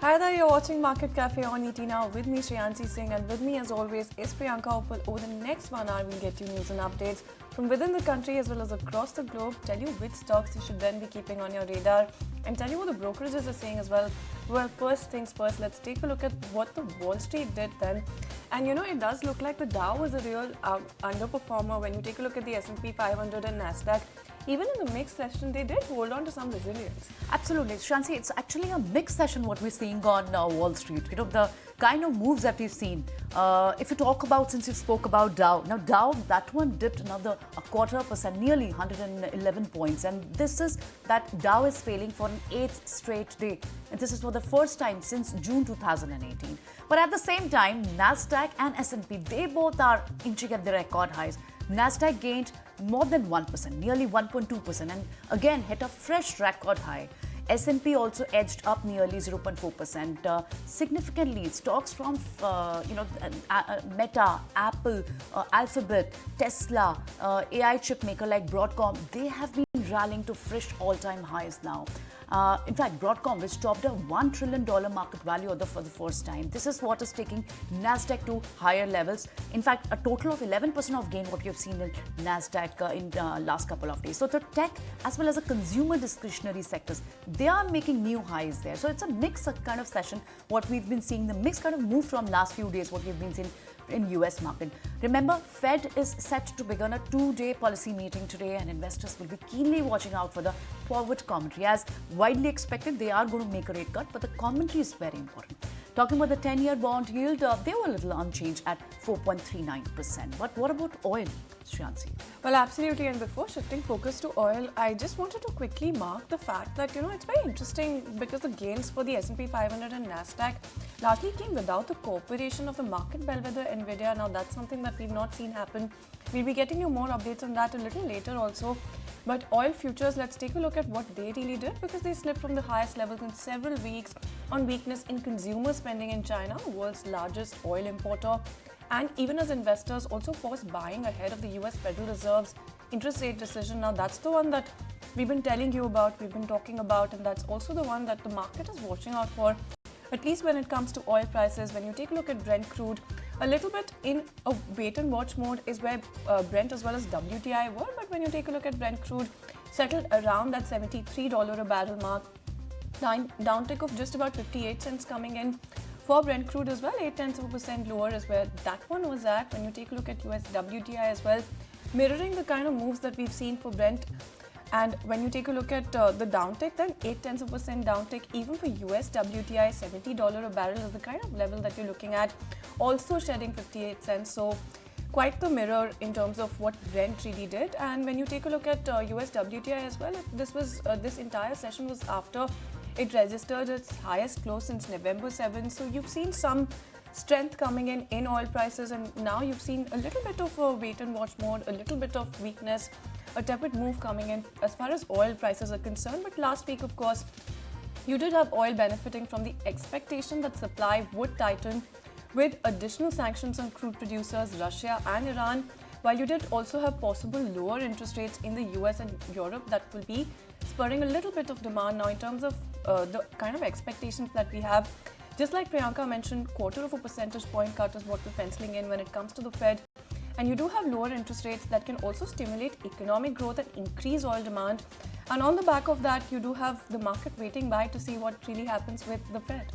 Hi there, you're watching Market Cafe on ET Now with me, Shreyanshi Singh, and with me as always is Priyanka Uppal. Over the next 1 hour, we'll get you news and updates from within the country as well as across the globe, tell you which stocks you should then be keeping on your radar, and tell you what the brokerages are saying as well. Well, first things first, let's take a look at what the Wall Street did then. And it does look like the Dow was a real underperformer when you take a look at the S&P 500 and Nasdaq. Even in the mixed session, they did hold on to some resilience. Absolutely. Shansi, it's actually a mixed session what we're seeing on Wall Street. The kind of moves that we've seen. If you talk about, since you spoke about Dow, now Dow, that one dipped another 0.25%, nearly 111 points. And this is that Dow is failing for an 8th straight day. And this is for the first time since June 2018. But at the same time, Nasdaq and S&P, they both are inching at the record highs. Nasdaq gained more than 1%, nearly 1.2%, and again hit a fresh record high. S&P also edged up nearly 0.4%. Significantly, stocks from Meta, Apple, Alphabet, Tesla, AI chip maker like Broadcom, they have been rallying to fresh all-time highs now. In fact, Broadcom, which topped a $1 trillion market value for the first time. This is what is taking Nasdaq to higher levels. In fact, a total of 11% of gain what we have seen in Nasdaq in last couple of days. So the tech as well as the consumer discretionary sectors, they are making new highs there. So it's a mixed kind of session. What we've been seeing, the mixed kind of move from last few days, what we've been seeing in US market. Remember, Fed is set to begin a 2-day policy meeting today, and investors will be keenly watching out for the forward commentary. As widely expected, they are going to make a rate cut, but the commentary is very important. Talking about the 10-year bond yield, they were a little unchanged at 4.39%. But what about oil, Shreyanshi? Well, absolutely. And before shifting focus to oil, I just wanted to quickly mark the fact that, it's very interesting because the gains for the S&P 500 and Nasdaq largely came without the cooperation of the market bellwether Nvidia. Now, that's something that we've not seen happen. We'll be getting you more updates on that a little later also. But oil futures, let's take a look at what they really did, because they slipped from the highest levels in several weeks on weakness in consumer spending in China, the world's largest oil importer. And even as investors also paused buying ahead of the US Federal Reserve's interest rate decision. Now, that's the one that we've been telling you about, we've been talking about, and that's also the one that the market is watching out for, at least when it comes to oil prices. When you take a look at Brent crude, a little bit in a wait and watch mode is where Brent as well as WTI were. But when you take a look at Brent crude, settled around that $73 a barrel mark, downtick of just about 58 cents coming in. For Brent crude as well, 0.8% lower is where that one was at. When you take a look at US WTI as well, mirroring the kind of moves that we've seen for Brent. And when you take a look at the downtick, then 0.8% downtick even for US WTI, $70 a barrel is the kind of level that you're looking at, also shedding 58 cents. So quite the mirror in terms of what Brent really did. And when you take a look at US WTI as well, this entire session was after it registered its highest close since November 7. So you've seen some strength coming in oil prices, and now you've seen a little bit of a wait and watch mode, a little bit of weakness, a tepid move coming in as far as oil prices are concerned. But last week, of course, you did have oil benefiting from the expectation that supply would tighten with additional sanctions on crude producers, Russia and Iran, while you did also have possible lower interest rates in the US and Europe that will be spurring a little bit of demand. Now, in terms of the kind of expectations that we have, just like Priyanka mentioned, 0.25 percentage point cut is what we're penciling in when it comes to the Fed. And you do have lower interest rates that can also stimulate economic growth and increase oil demand. And on the back of that, you do have the market waiting by to see what really happens with the Fed.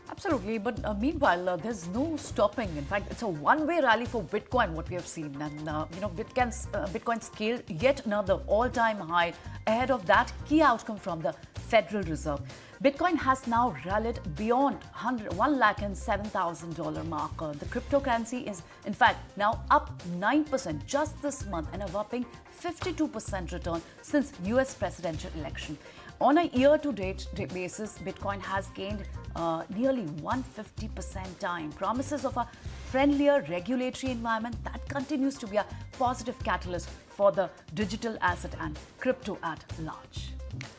Absolutely, but meanwhile, there's no stopping. In fact, it's a one-way rally for Bitcoin, what we have seen. And, Bitcoin scaled yet another all-time high ahead of that key outcome from the Federal Reserve. Bitcoin has now rallied beyond $107,000 mark. The cryptocurrency is, in fact, now up 9% just this month and a whopping 52% return since US presidential election. On a year-to-date basis, Bitcoin has gained nearly 150% time. Promises of a friendlier regulatory environment that continues to be a positive catalyst for the digital asset and crypto at large.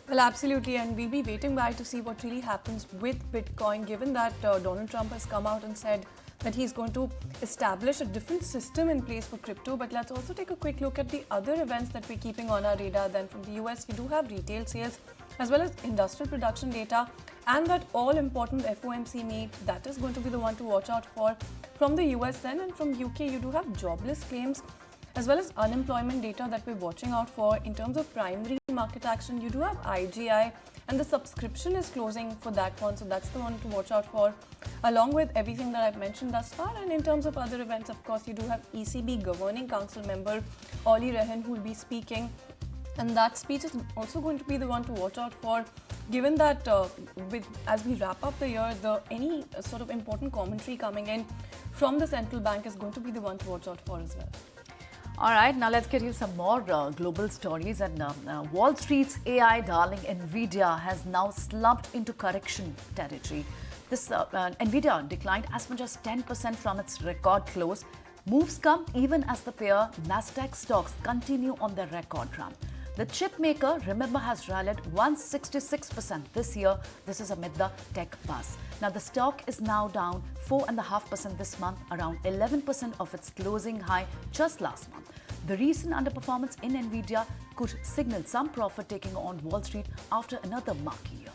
Well, absolutely, and we'll be waiting by to see what really happens with Bitcoin, given that Donald Trump has come out and said that he's going to establish a different system in place for crypto. But let's also take a quick look at the other events that we're keeping on our radar. Then from the US, you do have retail sales as well as industrial production data. and that all-important FOMC meet, that is going to be the one to watch out for. From the US then, and from UK, you do have jobless claims as well as unemployment data that we're watching out for. In terms of primary market action, you do have IGI, and the subscription is closing for that one, so that's the one to watch out for, along with everything that I've mentioned thus far. And in terms of other events, of course, you do have ECB Governing Council member Ollie Rehn, who will be speaking, and that speech is also going to be the one to watch out for, given that as we wrap up the year, any sort of important commentary coming in from the central bank is going to be the one to watch out for as well. All right, now let's get you some more global stories. And Wall Street's AI darling Nvidia has now slumped into correction territory. This Nvidia declined as much as 10% from its record close. Moves come even as the pair Nasdaq stocks continue on their record run. The chip maker, remember, has rallied 166% this year. This is amid the tech buzz. Now, the stock is now down 4.5% this month, around 11% of its closing high just last month. The recent underperformance in Nvidia could signal some profit taking on Wall Street after another marquee year.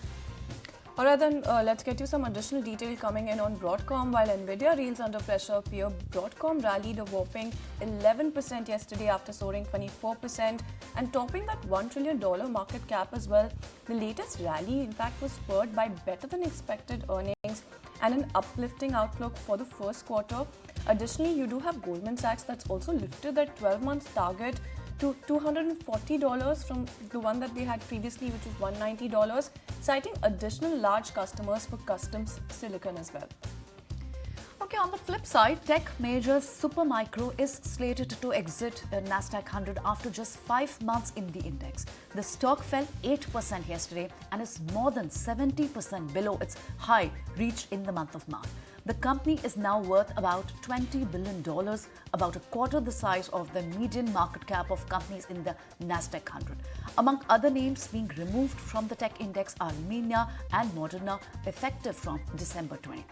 Alright, then let's get you some additional detail coming in on Broadcom. While Nvidia reels under pressure, peer Broadcom rallied a whopping 11% yesterday after soaring 24% and topping that $1 trillion market cap as well. The latest rally, in fact, was spurred by better than expected earnings and an uplifting outlook for the first quarter. Additionally, you do have Goldman Sachs that's also lifted that 12-month target to $240 from the one that they had previously, which was $190, citing additional large customers for custom silicon as well. Okay, on the flip side, tech major Supermicro is slated to exit Nasdaq 100 after just 5 months in the index. The stock fell 8% yesterday and is more than 70% below its high reached in the month of March. The company is now worth about $20 billion, about a quarter the size of the median market cap of companies in the Nasdaq 100. Among other names being removed from the tech index are Lumina and Moderna, effective from December 23rd.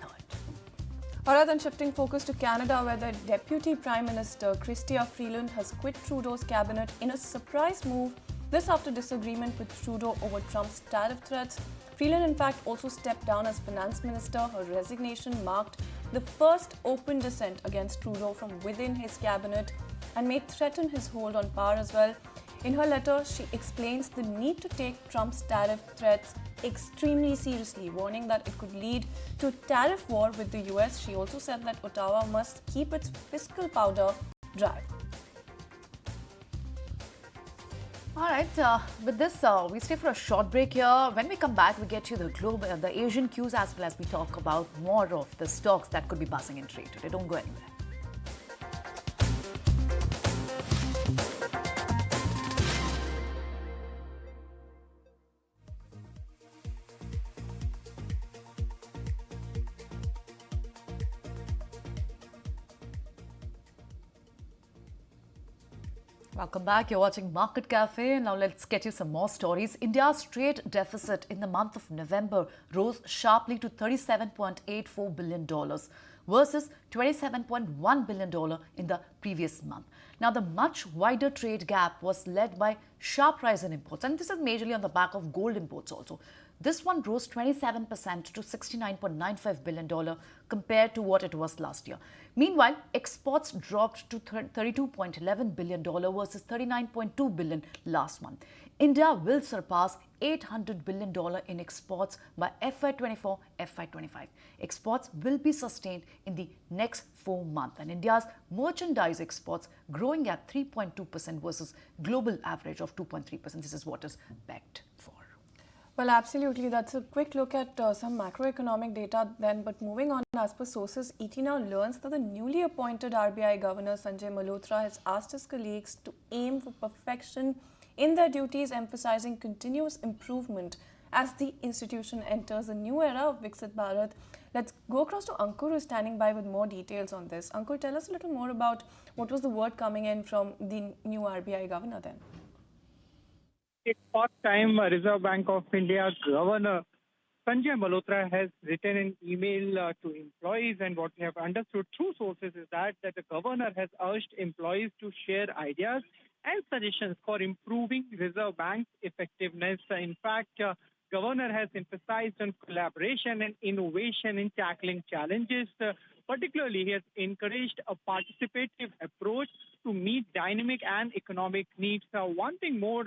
Alright, then shifting focus to Canada, where the Deputy Prime Minister Chrystia Freeland has quit Trudeau's cabinet in a surprise move. This after disagreement with Trudeau over Trump's tariff threats. Freeland, in fact, also stepped down as finance minister. Her resignation marked the first open dissent against Trudeau from within his cabinet and may threaten his hold on power as well. In her letter, she explains the need to take Trump's tariff threats extremely seriously, warning that it could lead to a tariff war with the US. She also said that Ottawa must keep its fiscal powder dry. All right, with this, we stay for a short break here. When we come back, we get you the Asian cues, as well as we talk about more of the stocks that could be buzzing in trade today. Don't go anywhere. Welcome back. You're watching Market Cafe. Now let's get you some more stories. India's trade deficit in the month of November rose sharply to $37.84 billion versus $27.1 billion in the previous month. Now, the much wider trade gap was led by sharp rise in imports, and this is majorly on the back of gold imports also. This one rose 27% to $69.95 billion compared to what it was last year. Meanwhile, exports dropped to $32.11 billion versus $39.2 billion last month. India will surpass $800 billion in exports by FY24, FY25. Exports will be sustained in the next 4 months, and India's merchandise exports growing at 3.2% versus global average of 2.3%. This is what is pegged for. Well, absolutely. That's a quick look at some macroeconomic data then. But moving on, as per sources, ET now learns that the newly appointed RBI Governor Sanjay Malhotra has asked his colleagues to aim for perfection in their duties, emphasizing continuous improvement as the institution enters a new era of Viksit Bharat. Let's go across to Ankur, who is standing by with more details on this. Ankur, tell us a little more about what was the word coming in from the new RBI Governor then. It's first time Reserve Bank of India Governor Sanjay Malhotra has written an email to employees, and what we have understood through sources is that the governor has urged employees to share ideas and suggestions for improving Reserve Bank's effectiveness. In fact, Governor has emphasized on collaboration and innovation in tackling challenges. Particularly, he has encouraged a participative approach to meet dynamic and economic needs. One thing more,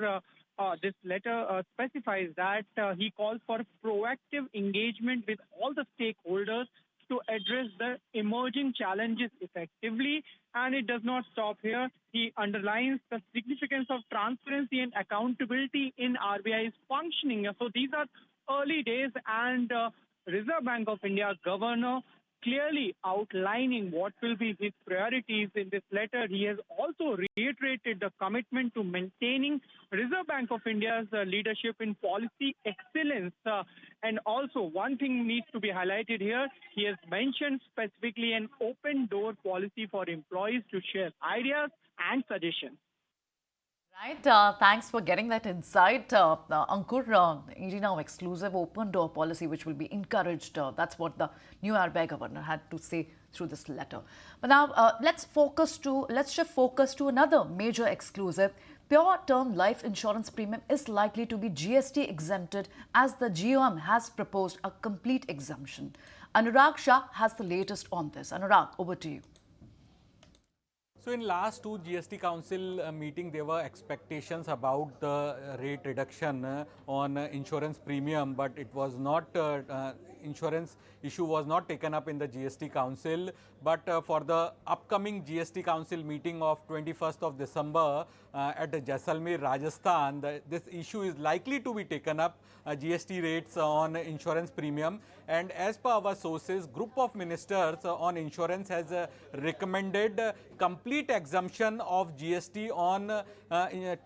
this letter specifies that he calls for proactive engagement with all the stakeholders to address the emerging challenges effectively. And it does not stop here. He underlines the significance of transparency and accountability in RBI's functioning. So these are early days, and Reserve Bank of India Governor clearly outlining what will be his priorities in this letter. He has also reiterated the commitment to maintaining Reserve Bank of India's leadership in policy excellence. And also, one thing needs to be highlighted here. He has mentioned specifically an open door policy for employees to share ideas and suggestions. Right, thanks for getting that insight. Ankur, ED Now exclusive open door policy which will be encouraged. That's what the new RBI governor had to say through this letter. But now let's shift focus to another major exclusive. Pure term life insurance premium is likely to be GST exempted as the GOM has proposed a complete exemption. Anurag Shah has the latest on this. Anurag, over to you. So in last two GST Council meeting, there were expectations about the rate reduction on insurance premium, but it was not, insurance issue was not taken up in the GST Council. But for the upcoming GST Council meeting of 21st of December at Jaisalmer, Rajasthan, this issue is likely to be taken up, GST rates on insurance premium. And as per our sources, group of ministers on insurance has recommended complete exemption of GST on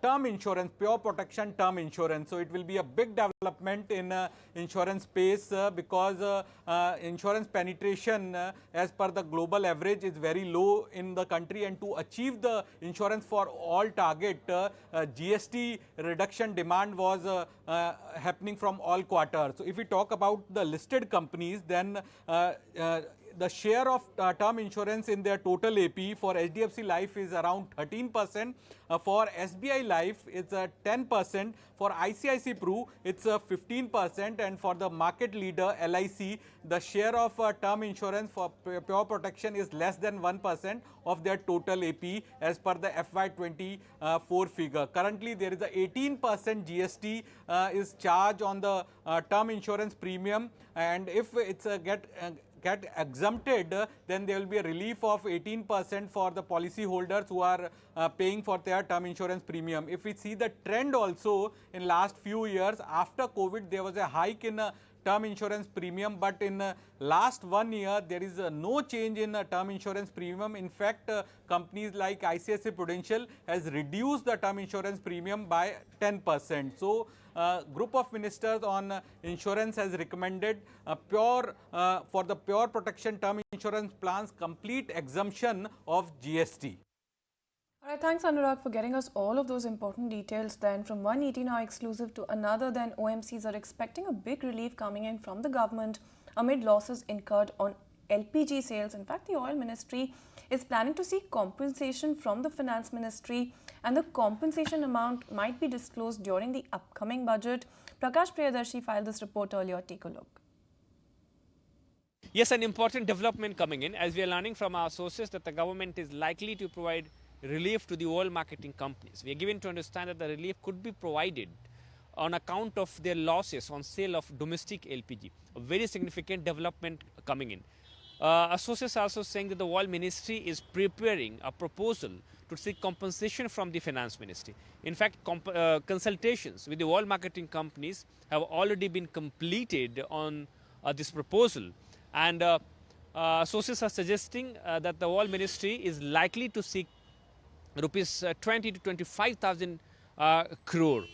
term insurance, pure protection term insurance. So it will be a big development in insurance space because insurance penetration as per the global average is very low in the country, and to achieve the insurance for all target, GST reduction demand was happening from all quarters. So if we talk about the listed companies, then the share of term insurance in their total AP for HDFC Life is around 13%. For SBI Life, it's 10%. For ICICI Pru, it's 15%. And for the market leader, LIC, the share of term insurance for pure protection is less than 1% of their total AP as per the FY24 figure. Currently, there is a 18% GST is charged on the term insurance premium, and if it's get exempted, then there will be a relief of 18% for the policy holders who are paying for their term insurance premium. If we see the trend also in last few years, after COVID, there was a hike in term insurance premium, but in last 1 year, there is no change in term insurance premium. In fact, companies like ICICI Prudential has reduced the term insurance premium by 10%. So, group of ministers on insurance has recommended for the pure protection term insurance plans complete exemption of GST. All right, thanks Anurag for getting us all of those important details. Then from one ET Now exclusive to another, then OMCs are expecting a big relief coming in from the government amid losses incurred on LPG sales. In fact, the oil ministry is planning to seek compensation from the finance ministry, and the compensation amount might be disclosed during the upcoming budget. Prakash Priyadarshi filed this report earlier. Take a look. Yes, an important development coming in, as we are learning from our sources that the government is likely to provide relief to the oil marketing companies. We are given to understand that the relief could be provided on account of their losses on sale of domestic LPG. A very significant development coming in. Our sources are also saying that the oil ministry is preparing a proposal to seek compensation from the finance ministry. In fact, consultations with the oil marketing companies have already been completed on this proposal, and sources are suggesting that the oil ministry is likely to seek rupees 20 to 25,000 crore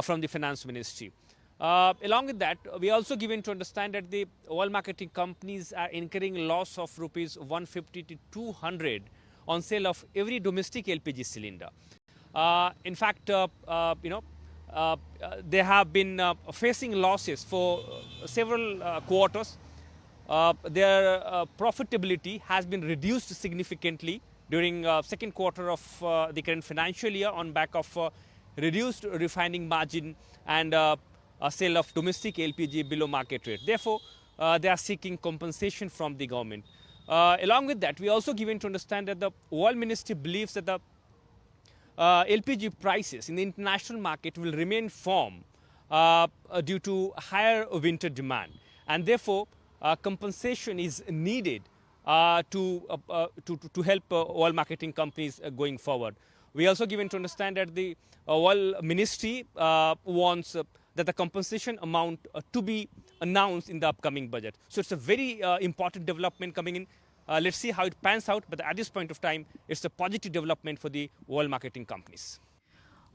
from the finance ministry. Along with that, we are also given to understand that the oil marketing companies are incurring loss of rupees 150 to 200 on sale of every domestic LPG cylinder. In fact, they have been facing losses for several quarters. Their profitability has been reduced significantly during second quarter of the current financial year on back of reduced refining margin and sale of domestic LPG below market rate. Therefore, they are seeking compensation from the government. Along with that, we also given to understand that the oil ministry believes that the LPG prices in the international market will remain firm due to higher winter demand, and therefore compensation is needed to help oil marketing companies going forward. We also given to understand that the oil ministry wants that the compensation amount to be announced in the upcoming budget. So it's a very important development coming in. Let's see how it pans out, but at this point of time, it's a positive development for the oil marketing companies.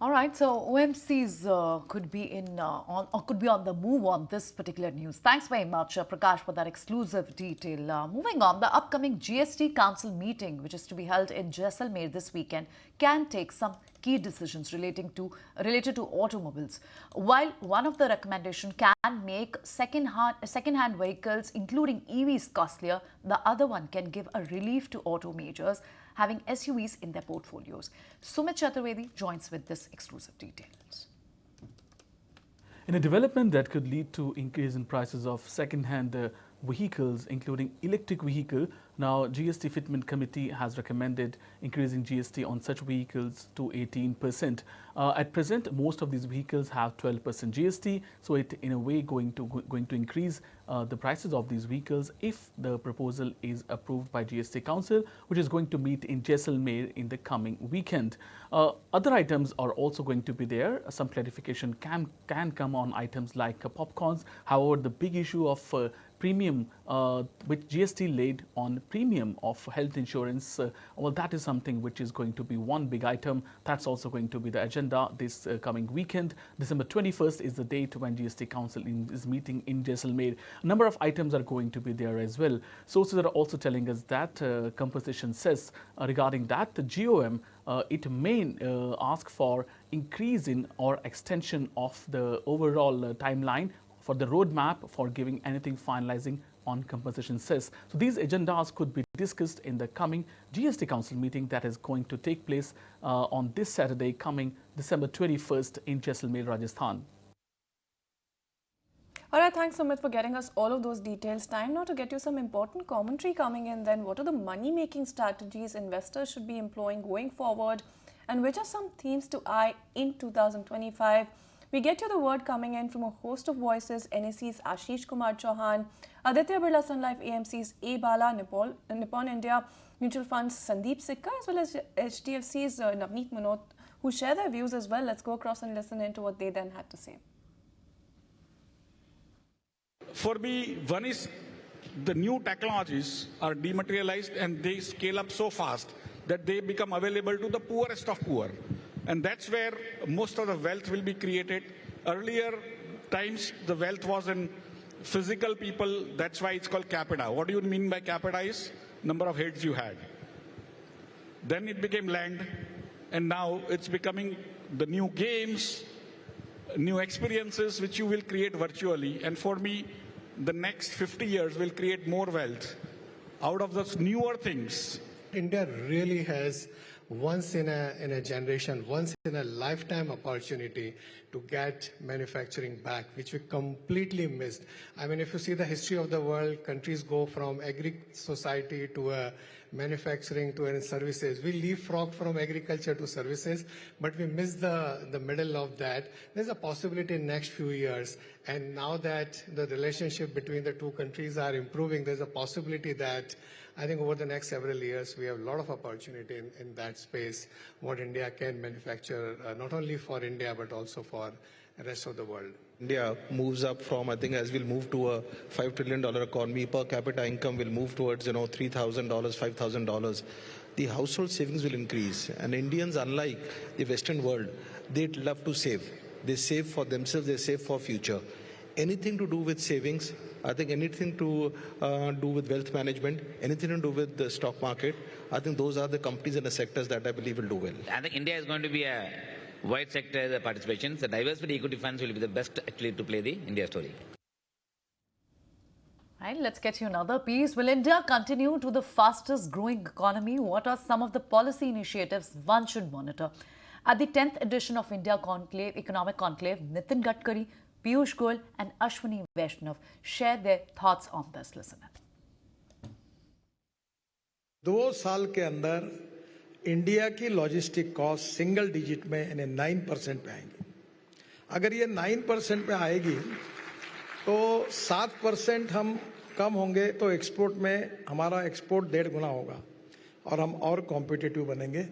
All right, so OMCs could be on the move on this particular news. Thanks very much, Prakash, for that exclusive detail. Moving on, the upcoming GST Council meeting, which is to be held in Jaisalmer this weekend, can take some key decisions related to automobiles. While one of the recommendations can make second-hand vehicles, including EVs, costlier, the other one can give a relief to auto majors having SUVs in their portfolios. Sumit Chaturvedi joins with this exclusive details. In a development that could lead to increase in prices of second-hand vehicles, including electric vehicle, now GST Fitment Committee has recommended increasing GST on such vehicles to 18%. At present, most of these vehicles have 12% GST, so it in a way going to increase the prices of these vehicles if the proposal is approved by GST Council, which is going to meet in Jaisalmer in the coming weekend. Other items are also going to be there. Some clarification can come on items like popcorns. However, the big issue of premium, which GST laid on premium of health insurance, well, that is something which is going to be one big item. That's also going to be the agenda this coming weekend. December 21st is the date when GST Council is meeting in Jaisalmer. A number of items are going to be there as well. Sources are also telling us that composition says regarding that, the GOM, it may ask for increase in or extension of the overall timeline for the roadmap for giving anything finalizing on compensation cess. So these agendas could be discussed in the coming GST Council meeting that is going to take place on this Saturday coming December 21st in Jaisalmer, Rajasthan. All right, thanks Sumit for getting us all of those details. Time now to get you some important commentary coming in then. What are the money-making strategies investors should be employing going forward, and which are some themes to eye in 2025? We get you the word coming in from a host of voices: NSE's Ashish Kumar Chauhan, Aditya Birla Sun Life AMC's A. Bala, Nippon India Mutual Fund's Sandeep Sikka, as well as HDFC's Navneet Manot, who share their views as well. Let's go across and listen into what they then had to say. For me, one is the new technologies are dematerialized and they scale up so fast that they become available to the poorest of poor. And that's where most of the wealth will be created. Earlier times, the wealth was in physical people. That's why it's called capita. What do you mean by capita is number of heads you had. Then it became land, and now it's becoming the new games, new experiences which you will create virtually. And for me, the next 50 years will create more wealth out of those newer things. India really has once in a generation, once in a lifetime opportunity to get manufacturing back, which we completely missed. I mean, if you see the history of the world, countries go from agri-society to manufacturing to services. We leapfrog from agriculture to services, but we miss the middle of that. There's a possibility in next few years, and now that the relationship between the two countries are improving, there's a possibility that I think over the next several years, we have a lot of opportunity in that space, what India can manufacture, not only for India, but also for the rest of the world. India moves up from, I think, as we'll move to a $5 trillion economy, per capita income will move towards, $3,000, $5,000. The household savings will increase. And Indians, unlike the Western world, they love to save. They save for themselves, they save for future. Anything to do with savings, I think anything to do with wealth management, anything to do with the stock market, I think those are the companies and the sectors that I believe will do well. I think India is going to be a wide sector participation. The diversity equity funds will be the best actually to play the India story. Right, let's get you another piece. Will India continue to the fastest growing economy? What are some of the policy initiatives one should monitor? At the 10th edition of India Conclave, Economic Conclave, Nitin Gadkari Piyush Goyal and Ashwini Vaishnav share their thoughts on this. Listen in. 2 साल के अंदर India की logistic cost single digit में यानी 9% पे आएगी। अगर ये 9% पे आएगी तो 7% हम कम होंगे तो एक्सपोर्ट में हमारा एक्सपोर्ट 1.5 गुना होगा और हम और कॉम्पिटिटिव बनेंगे।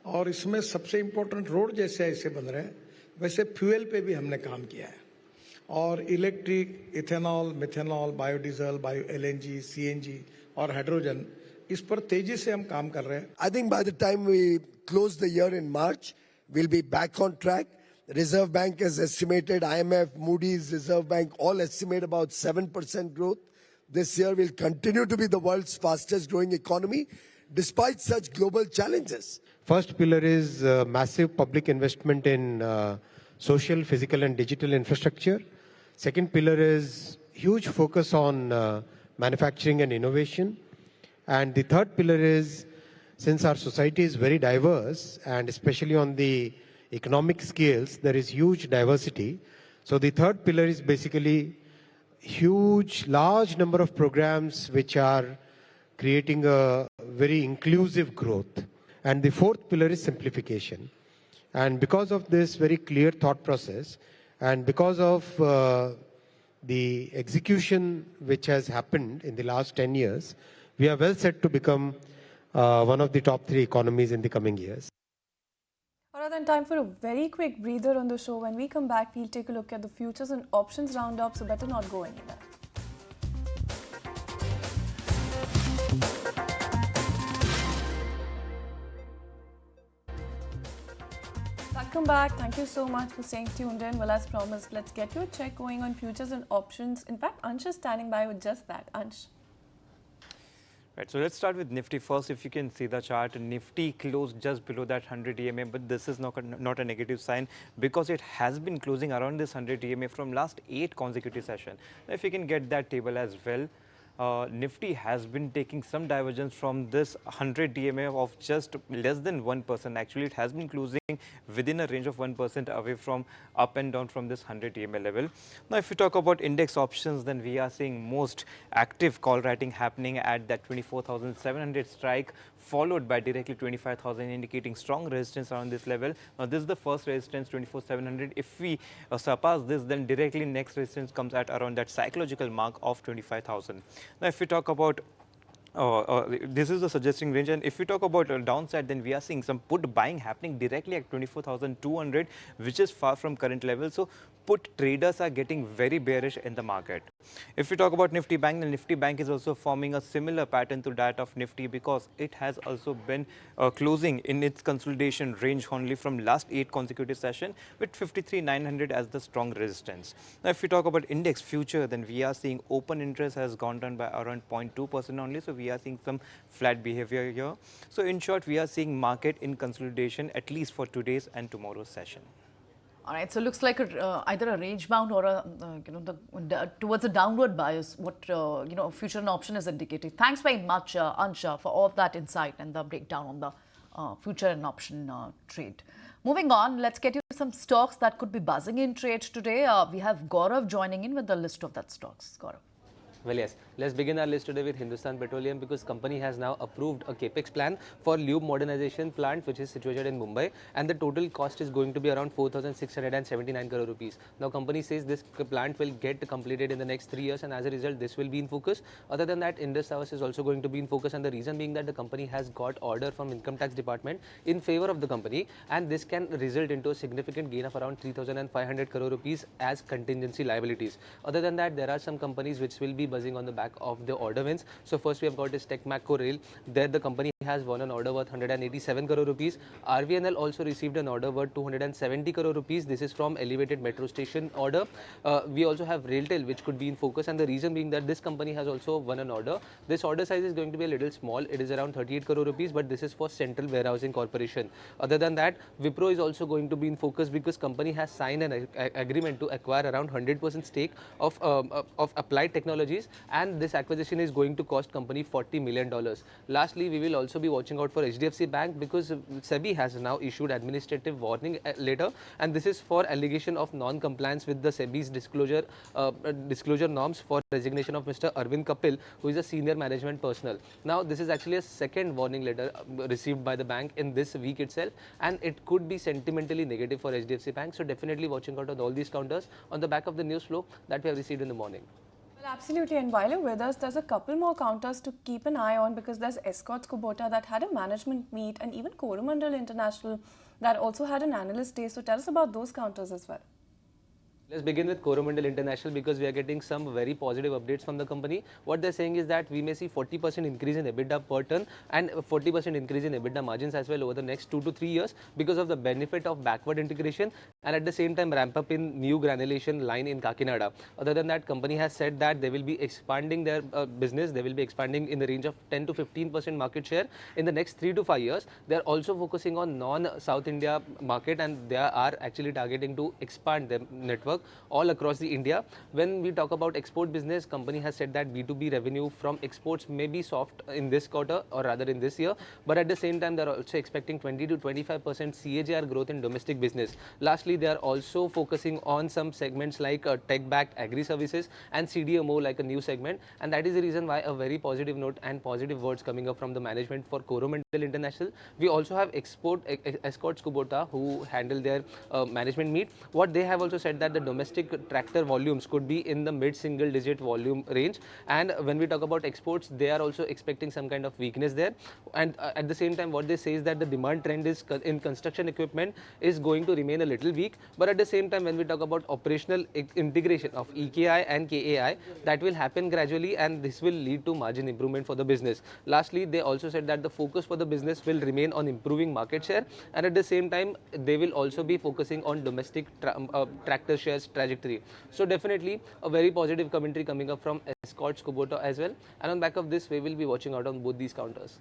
और इसमें सबसे इम्पोर्टेंट रोड जैसे ऐसे बन रहे हैं वैसे फ्यूल पे भी हमने काम किया है और electric, ethanol, methanol, biodiesel, bio LNG, CNG और हाइड्रोजन इस पर तेजी से हम काम कर रहे हैं। I think by the time we close the year in March, we'll be back on track. Reserve Bank has estimated, IMF, Moody's, Reserve Bank all estimate about 7% growth. This year will continue to be the world's fastest growing economy despite such global challenges. First pillar is massive public investment in social, physical and digital infrastructure. Second pillar is huge focus on manufacturing and innovation. And the third pillar is, since our society is very diverse and especially on the economic scales, there is huge diversity. So the third pillar is basically large number of programs which are creating a very inclusive growth. And the fourth pillar is simplification. And because of this very clear thought process and because of the execution which has happened in the last 10 years, we are well set to become one of the top 3 economies in the coming years. Alright, then time for a very quick breather on the show. When we come back, we'll take a look at the futures and options roundup, so better not go anywhere. Welcome back. Thank you so much for staying tuned in. Well, as promised, let's get you a check going on futures and options. In fact, Ansh is standing by with just that. Ansh. Right, so let's start with Nifty first. If you can see the chart, Nifty closed just below that 100 EMA, but this is not a negative sign because it has been closing around this 100 EMA from last 8 consecutive sessions. Now, if you can get that table as well, Nifty has been taking some divergence from this 100 DMA of just less than 1%. Actually, it has been closing within a range of 1% away from up and down from this 100 DMA level. Now, if you talk about index options, then we are seeing most active call writing happening at that 24,700 strike, followed by directly 25,000, indicating strong resistance around this level. Now, this is the first resistance, 24,700. If we surpass this, then directly next resistance comes at around that psychological mark of 25,000. Now, if we talk about this is the suggesting range, and if we talk about downside, then we are seeing some put buying happening directly at 24,200, which is far from current level. So put traders are getting very bearish in the market. If we talk about Nifty Bank, the Nifty Bank is also forming a similar pattern to that of Nifty because it has also been closing in its consolidation range only from last 8 consecutive sessions with 53,900 as the strong resistance. Now, if we talk about index future, then we are seeing open interest has gone down by around 0.2% only. So we are seeing some flat behavior here. So in short, we are seeing market in consolidation at least for today's and tomorrow's session. All right, so looks like either a range bound or a towards a downward bias. What future and option is indicating. Thanks very much, Ansha, for all of that insight and the breakdown on the future and option trade. Moving on, let's get you some stocks that could be buzzing in trade today. We have Gaurav joining in with the list of that stocks. Gaurav. Well, yes. Let's begin our list today with Hindustan Petroleum because company has now approved a capex plan for lube modernization plant which is situated in Mumbai, and the total cost is going to be around 4,679 crore rupees. Now, company says this plant will get completed in the next 3 years, and as a result, this will be in focus. Other than that, Indus Towers is also going to be in focus, and the reason being that the company has got order from Income Tax Department in favor of the company, and this can result into a significant gain of around 3,500 crore rupees as contingency liabilities. Other than that, there are some companies which will be buzzing on the back of the order wins. So first we have got is Tech Macro Rail. There the company has won an order worth 187 crore rupees. RVNL also received an order worth 270 crore rupees. This is from elevated metro station order. We also have Railtel which could be in focus, and the reason being that this company has also won an order. This order size is going to be a little small. It is around 38 crore rupees, but this is for Central Warehousing Corporation. Other than that, Wipro is also going to be in focus because company has signed an agreement to acquire around 100% stake of Applied Technologies, rupees, and this acquisition is going to cost company $40 million. Lastly, we will also be watching out for HDFC Bank because SEBI has now issued administrative warning letter, and this is for allegation of non-compliance with the SEBI's disclosure norms for resignation of Mr. Arvind Kapil, who is a senior management personnel. Now, this is actually a second warning letter received by the bank in this week itself, and it could be sentimentally negative for HDFC Bank. So definitely watching out on all these counters on the back of the news flow that we have received in the morning. Well, absolutely. And while you're with us, there's a couple more counters to keep an eye on because there's Escorts Kubota that had a management meet, and even Coromandel International that also had an analyst day. So tell us about those counters as well. Let's begin with Coromandel International because we are getting some very positive updates from the company. What they're saying is that we may see 40% increase in EBITDA per ton and 40% increase in EBITDA margins as well over the next 2 to 3 years because of the benefit of backward integration and at the same time ramp up in new granulation line in Kakinada. Other than that, company has said that they will be expanding their business. They will be expanding in the range of 10 to 15% market share in the next 3 to 5 years. They are also focusing on non-South India market, and they are actually targeting to expand their network all across the India. When we talk about export business, company has said that B2B revenue from exports may be soft in this quarter or rather in this year, but at the same time they are also expecting 20 to 25% CAGR growth in domestic business. Lastly, they are also focusing on some segments like tech-backed agri-services and CDMO like a new segment, and that is the reason why a very positive note and positive words coming up from the management for Coromandel International. We also have Escorts Kubota who handle their management meet. What they have also said that the domestic tractor volumes could be in the mid-single digit volume range, and when we talk about exports, they are also expecting some kind of weakness there. And at the same time, what they say is that the demand trend is in construction equipment is going to remain a little weak, but at the same time, when we talk about operational integration of EKI and KAI, that will happen gradually, and this will lead to margin improvement for the business. Lastly, they also said that the focus for the business will remain on improving market share, and at the same time, they will also be focusing on domestic tractor shares trajectory. So definitely a very positive commentary coming up from Escorts Kubota as well, and on back of this, we will be watching out on both these counters.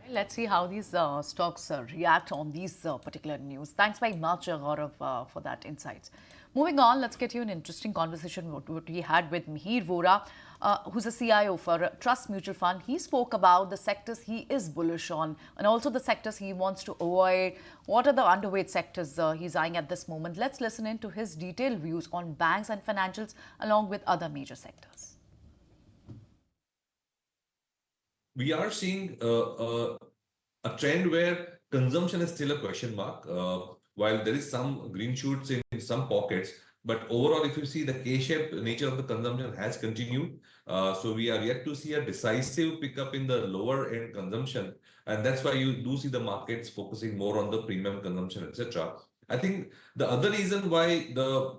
Let's see how these stocks react on these particular news. Thanks very much, Gaurav, for that insights. Moving on, let's get you an interesting conversation what we had with Mihir Vora, who's a CIO for a Trust Mutual Fund. He spoke about the sectors he is bullish on and also the sectors he wants to avoid. What are the underweight sectors he's eyeing at this moment? Let's listen in to his detailed views on banks and financials along with other major sectors. We are seeing a trend where consumption is still a question mark, while there is some green shoots in some pockets. But overall, if you see the K-shaped nature of the consumption has continued. So we are yet to see a decisive pickup in the lower end consumption. And that's why you do see the markets focusing more on the premium consumption, etc. I think the other reason why the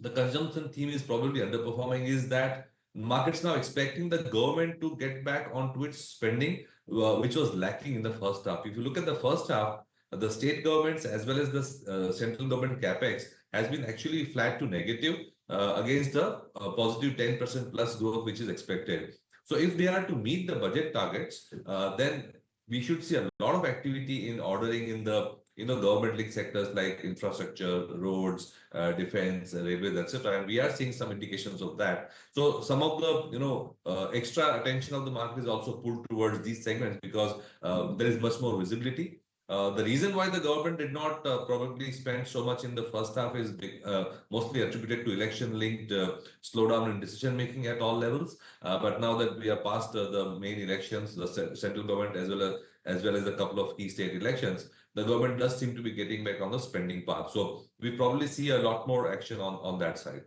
consumption theme is probably underperforming is that markets now expecting the government to get back onto its spending, which was lacking in the first half. If you look at the first half, the state governments as well as the central government capex has been actually flat to negative against the positive 10% plus growth which is expected. So if they are to meet the budget targets, then we should see a lot of activity in ordering in the government-linked sectors like infrastructure, roads, defense, railways, etc. And we are seeing some indications of that. So some of the extra attention of the market is also pulled towards these segments because there is much more visibility. The reason why the government did not probably spend so much in the first half is mostly attributed to election-linked slowdown in decision-making at all levels. But now that we are past the main elections, the central government as well as a couple of key state elections, the government does seem to be getting back on the spending path. So we probably see a lot more action on that side.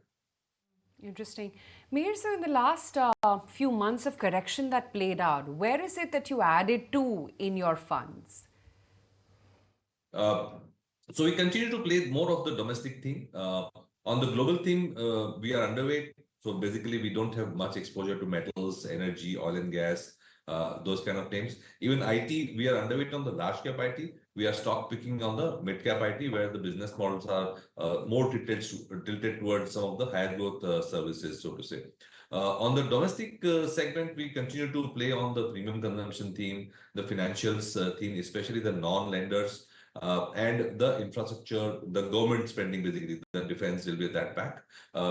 Interesting. Mihir, so in the last few months of correction that played out, where is it that you added to in your funds? So we continue to play more of the domestic theme. On the global theme, we are underweight. So basically, we don't have much exposure to metals, energy, oil and gas, those kind of names. Even IT, we are underweight on the large cap IT. We are stock picking on the mid cap IT, where the business models are more tilted towards some of the higher growth services, so to say. On the domestic segment, we continue to play on the premium consumption theme, the financials theme, especially the non-lenders. and the infrastructure, the government spending, basically the defense will be that back.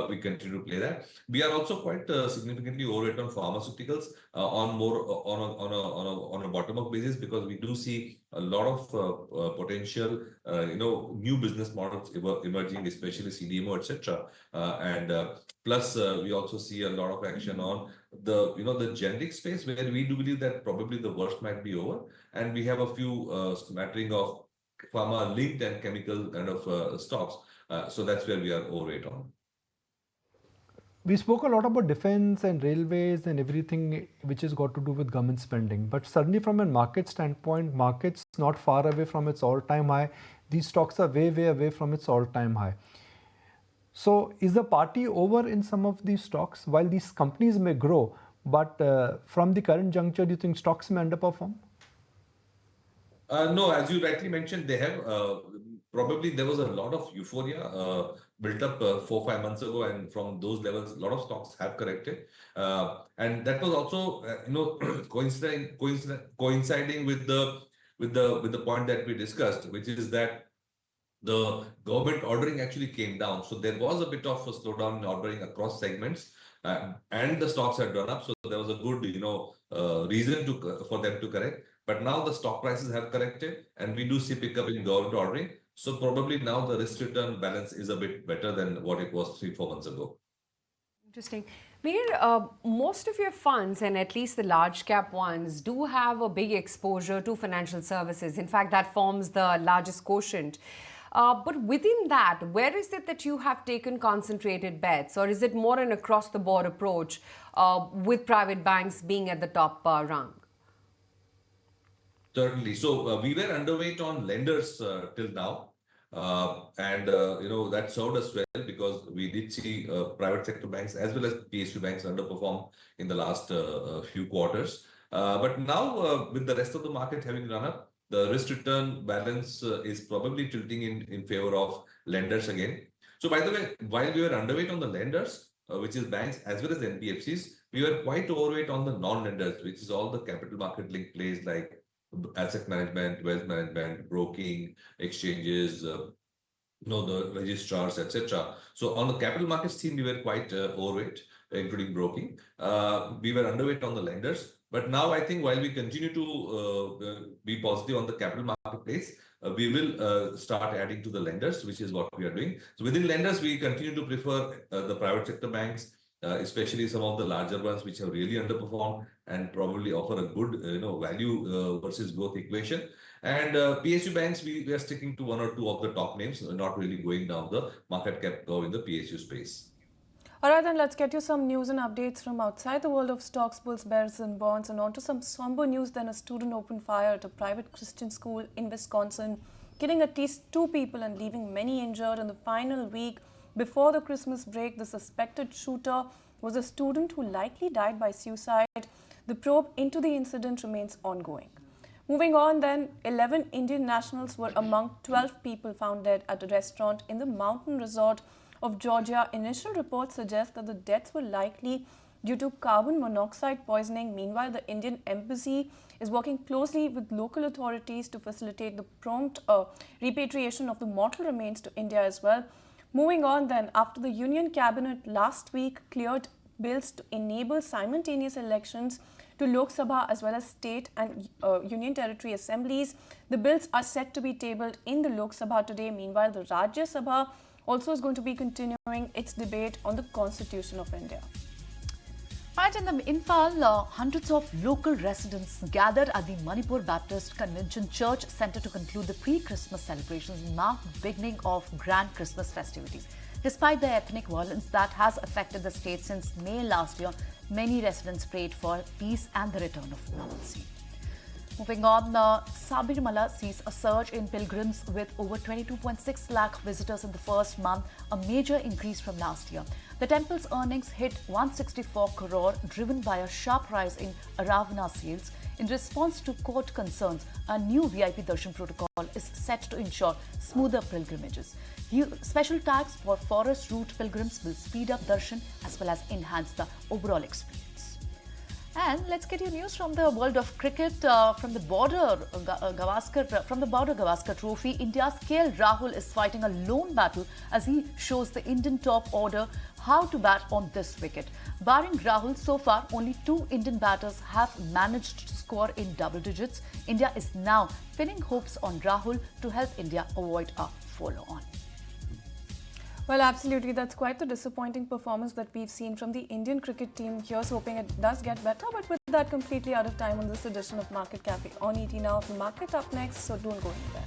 We continue to play that. We are also quite significantly overweight on pharmaceuticals on more on a bottom-up basis, because we do see a lot of potential, new business models emerging, especially CDMO, etc. And plus, we also see a lot of action on the generic space, where we do believe that probably the worst might be over, and we have a few smattering of pharma linked and chemical kind of stocks. So that's where we are overweight on. We spoke a lot about defense and railways and everything which has got to do with government spending. But certainly from a market standpoint, market's not far away from its all-time high. These stocks are way, way away from its all-time high. So is the party over in some of these stocks? While these companies may grow, but from the current juncture, do you think stocks may underperform? No, as you rightly mentioned, they have probably there was a lot of euphoria built up 4-5 months ago, and from those levels, a lot of stocks have corrected, and that was also coinciding with the point that we discussed, which is that the government ordering actually came down. So there was a bit of a slowdown in ordering across segments, and the stocks had run up. So there was a good, reason for them to correct. But now the stock prices have corrected, and we do see pickup in government ordering. So probably now the risk return balance is a bit better than what it was 3-4 months ago. Interesting. Mihir, most of your funds, and at least the large cap ones, do have a big exposure to financial services. In fact, that forms the largest quotient. But within that, where is it that you have taken concentrated bets, or is it more an across-the-board approach with private banks being at the top rung? Certainly. So we were underweight on lenders till now, and that served us well, because we did see private sector banks as well as PSU banks underperform in the last few quarters. But now, with the rest of the market having run up, the risk return balance is probably tilting in favor of lenders again. So by the way, while we were underweight on the lenders, which is banks as well as NBFCs, we were quite overweight on the non-lenders, which is all the capital market linked plays like asset management, wealth management, broking, exchanges, the registrars, etc. So on the capital markets team, we were quite overweight, including broking. We were underweight on the lenders. But now I think while we continue to be positive on the capital marketplace, we will start adding to the lenders, which is what we are doing. So within lenders, we continue to prefer the private sector banks, especially some of the larger ones which have really underperformed and probably offer a good value versus growth equation. And PSU banks, we are sticking to 1 or 2 of the top names, not really going down the market cap curve in the PSU space. All right, then let's get you some news and updates from outside the world of stocks, bulls, bears and bonds, and on to some somber news. Then a student opened fire at a private Christian school in Wisconsin, killing at least 2 people and leaving many injured. In the final week before the Christmas break, the suspected shooter was a student who likely died by suicide. The probe into the incident remains ongoing. Moving on then, 11 Indian nationals were among 12 people found dead at a restaurant in the mountain resort of Georgia. Initial reports suggest that the deaths were likely due to carbon monoxide poisoning. Meanwhile, the Indian embassy is working closely with local authorities to facilitate the prompt repatriation of the mortal remains to India as well. Moving on then, after the Union Cabinet last week cleared bills to enable simultaneous elections to Lok Sabha as well as state and union territory assemblies, the bills are set to be tabled in the Lok Sabha today. Meanwhile, the Rajya Sabha also is going to be continuing its debate on the Constitution of India. Right, in the Imphal, hundreds of local residents gathered at the Manipur Baptist Convention Church Centre to conclude the pre-Christmas celebrations and mark the beginning of grand Christmas festivities. Despite the ethnic violence that has affected the state since May last year, many residents prayed for peace and the return of normalcy. Moving on, Sabarimala sees a surge in pilgrims with over 22.6 lakh visitors in the first month, a major increase from last year. The temple's earnings hit 164 crore, driven by a sharp rise in Aravana sales. In response to court concerns, a new VIP darshan protocol is set to ensure smoother pilgrimages. Special tags for forest route pilgrims will speed up darshan as well as enhance the overall experience. And let's get you news from the world of cricket. From the border Gavaskar Trophy, India's KL Rahul is fighting a lone battle as he shows the Indian top order how to bat on this wicket. Barring Rahul, so far only 2 Indian batters have managed to score in double digits. India is now pinning hopes on Rahul to help India avoid a follow-on. Well, absolutely. That's quite the disappointing performance that we've seen from the Indian cricket team. Here's hoping it does get better. But with that, completely out of time on this edition of Market Cafe on ET Now. The market up next, so don't go anywhere.